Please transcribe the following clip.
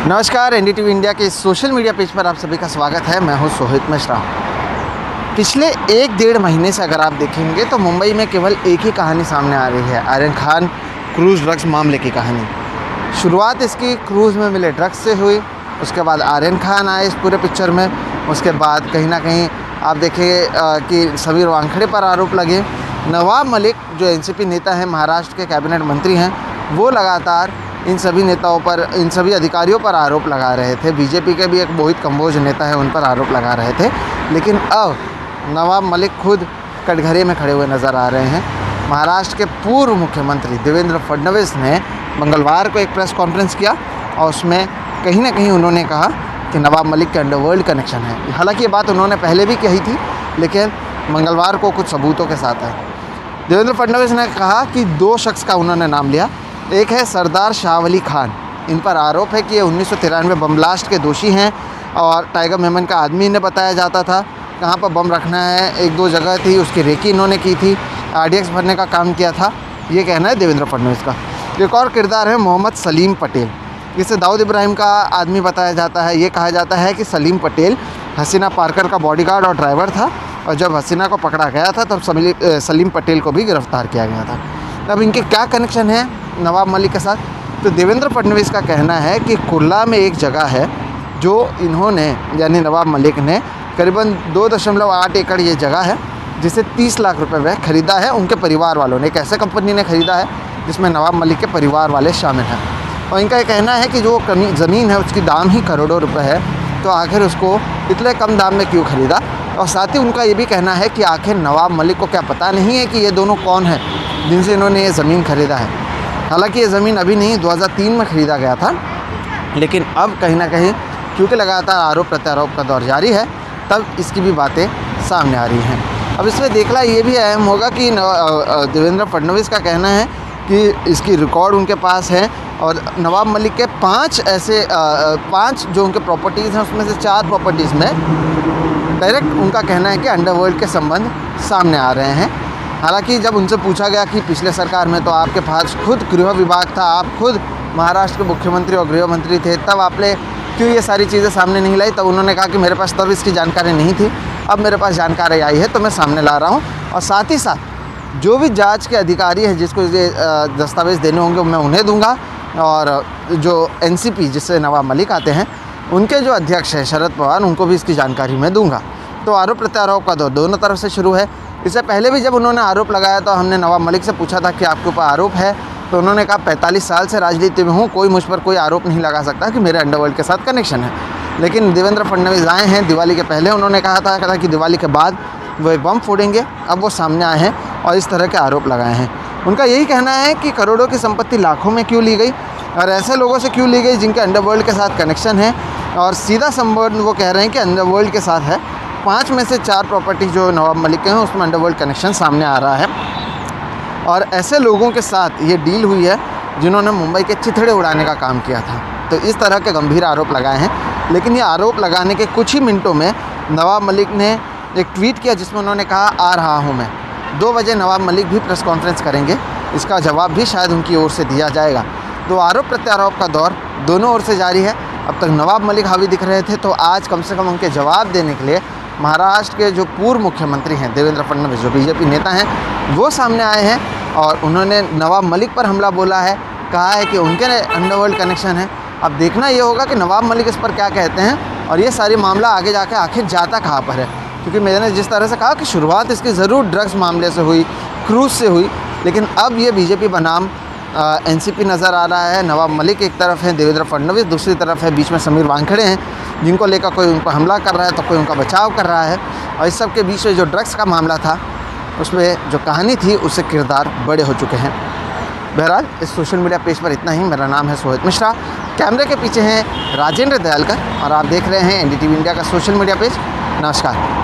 नमस्कार, NDTV India के social media page पर आप सभी का स्वागत है। मैं हूं सोहित मिश्रा। पिछले 1-1.5 महीने से अगर आप देखेंगे तो मुंबई में केवल एक ही कहानी सामने आ रही है, आर्यन खान क्रूज़ ड्रग्स मामले की कहानी। शुरुआत इसकी क्रूज़ में मिले ड्रग्स से हुई, उसके बाद आर्यन खान आए इस पूरे पिक्चर में। उसके बाद कहीं ना कहीं आप देखें कि समीर वानखेड़े पर आरोप लगे। नवाब मलिक जो एनसीपी नेता हैं, महाराष्ट्र के कैबिनेट मंत्री हैं, वो लगातार इन सभी नेताओं पर, इन सभी अधिकारियों पर आरोप लगा रहे थे। बीजेपी के भी एक मोहित कंबोज नेता है, उन पर आरोप लगा रहे थे। लेकिन अब नवाब मलिक खुद कटघरे में खड़े हुए नज़र आ रहे हैं। महाराष्ट्र के पूर्व मुख्यमंत्री देवेंद्र फडणवीस ने मंगलवार को एक प्रेस कॉन्फ्रेंस किया और उसमें कहीं ना कहीं उन्होंने कहा कि नवाब मलिक के अंडरवर्ल्ड कनेक्शन है। हालांकि ये बात उन्होंने पहले भी कही थी, लेकिन मंगलवार को कुछ सबूतों के साथ है। देवेंद्र फडणवीस ने कहा कि 2 शख्स का उन्होंने नाम लिया। एक है सरदार शाह अली खान। इन पर आरोप है कि ये 1993 बम ब्लास्ट के दोषी हैं और टाइगर मेमन का आदमी इन्हें बताया जाता था कहाँ पर बम रखना है। 1-2 जगह थी, उसकी रेकी इन्होंने की थी, आरडीएक्स भरने का काम किया था, ये कहना है देवेंद्र फडणवीस का। एक और किरदार है मोहम्मद सलीम पटेल। इसे दाऊद इब्राहिम का आदमी बताया जाता है। ये कहा जाता है कि सलीम पटेल हसीना पार्कर का बॉडीगार्ड और ड्राइवर था और जब हसीना को पकड़ा गया था तब सलीम पटेल को भी गिरफ्तार किया गया था। अब इनके क्या कनेक्शन है नवाब मलिक के साथ? तो देवेंद्र फडणवीस का कहना है कि कुर्ला में एक जगह है जो इन्होंने, यानी नवाब मलिक ने, करीबन 2.8 एकड़ ये जगह है जिसे 30 लाख रुपए में ख़रीदा है उनके परिवार वालों ने। एक ऐसे कंपनी ने ख़रीदा है जिसमें नवाब मलिक के परिवार वाले शामिल हैं। और इनका ये कहना है कि जो ज़मीन है उसकी दाम ही करोड़ों रुपए है, तो आखिर उसको इतने कम दाम में क्यों ख़रीदा? और साथ ही उनका ये भी कहना है कि आखिर नवाब मलिक को क्या पता नहीं है कि ये दोनों कौन हैं जिनसे इन्होंने ये ज़मीन ख़रीदा है। हालांकि ये ज़मीन अभी नहीं, 2003 में ख़रीदा गया था, लेकिन अब कहीं ना कहीं क्योंकि लगातार आरोप प्रत्यारोप का दौर जारी है, तब इसकी भी बातें सामने आ रही हैं। अब इसमें देखना ये भी अहम होगा कि देवेंद्र फडणवीस का कहना है कि इसकी रिकॉर्ड उनके पास है और नवाब मलिक के 5 जो उनके प्रॉपर्टीज़ हैं उसमें से 4 प्रॉपर्टीज़ में डायरेक्ट उनका कहना है कि अंडरवर्ल्ड के संबंध सामने आ रहे हैं। हालांकि जब उनसे पूछा गया कि पिछले सरकार में तो आपके पास खुद गृह विभाग था, आप खुद महाराष्ट्र के मुख्यमंत्री और गृह मंत्री थे, तब आपने क्यों ये सारी चीज़ें सामने नहीं लाई? तब उन्होंने कहा कि मेरे पास तब इसकी जानकारी नहीं थी, अब मेरे पास जानकारी आई है तो मैं सामने ला रहा हूँ। और साथ ही साथ जो भी जांच के अधिकारी हैं जिसको ये दस्तावेज़ देने होंगे मैं उन्हें दूंगा, और जो एनसीपी जिससे नवाब मलिक आते हैं उनके जो अध्यक्ष हैं शरद पवार, उनको भी इसकी जानकारी मैं दूंगा। तो आरोप प्रत्यारोप का दौर दोनों तरफ से शुरू है। इससे पहले भी जब उन्होंने आरोप लगाया तो हमने नवाब मलिक से पूछा था कि आपके ऊपर आरोप है, तो उन्होंने कहा 45 साल से राजनीति में हूँ, कोई मुझ पर कोई आरोप नहीं लगा सकता कि मेरे अंडरवर्ल्ड के साथ कनेक्शन है। लेकिन देवेंद्र फडणवीस आए हैं दिवाली के पहले, उन्होंने कहा था कि दिवाली के बाद वो एक बम फोड़ेंगे। अब वो सामने आए हैं और इस तरह के आरोप लगाए हैं। उनका यही कहना है कि करोड़ों की संपत्ति लाखों में क्यों ली गई और ऐसे लोगों से क्यों ली गई जिनके अंडरवर्ल्ड के साथ कनेक्शन है, और सीधा संबंध वो कह रहे हैं कि अंडरवर्ल्ड के साथ है। 5 में से 4 प्रॉपर्टी जो नवाब मलिक के हैं उसमें अंडरवर्ल्ड कनेक्शन सामने आ रहा है। और ऐसे लोगों के साथ ये डील हुई है जिन्होंने मुंबई के चिथड़े उड़ाने का काम किया था। तो इस तरह के गंभीर आरोप लगाए हैं। लेकिन ये आरोप लगाने के कुछ ही मिनटों में नवाब मलिक ने एक ट्वीट किया जिसमें उन्होंने कहा, आ रहा हूँ मैं। 2 बजे नवाब मलिक भी प्रेस कॉन्फ्रेंस करेंगे, इसका जवाब भी शायद उनकी ओर से दिया जाएगा। तो आरोप प्रत्यारोप का दौर दोनों ओर से जारी है। अब तक नवाब मलिक हावी दिख रहे थे, तो आज कम से कम उनके जवाब देने के लिए महाराष्ट्र के जो पूर्व मुख्यमंत्री हैं देवेंद्र फडणवीस, जो बीजेपी नेता हैं, वो सामने आए हैं और उन्होंने नवाब मलिक पर हमला बोला है, कहा है कि उनके अंडरवर्ल्ड कनेक्शन है। अब देखना ये होगा कि नवाब मलिक इस पर क्या कहते हैं और ये सारी मामला आगे जाके आखिर जाता कहाँ पर है। क्योंकि मैंने जिस तरह से कहा कि शुरुआत इसकी ज़रूर ड्रग्स मामले से हुई, क्रूज़ से हुई, लेकिन अब ये बीजेपी बनाम एनसीपी नज़र आ रहा है। नवाब मलिक एक तरफ है, देवेंद्र फडणवीस दूसरी तरफ है, बीच में समीर वानखेड़े हैं जिनको लेकर कोई उन पर हमला कर रहा है तो कोई उनका बचाव कर रहा है। और इस सब के बीच में जो ड्रग्स का मामला था उसमें जो कहानी थी उससे किरदार बड़े हो चुके हैं। बहरहाल इस सोशल मीडिया पेज पर इतना ही। मेरा नाम है सोहित मिश्रा, कैमरे के पीछे हैं राजेंद्र दयालकर और आप देख रहे हैं एनडीटीवी इंडिया का सोशल मीडिया पेज। नमस्कार।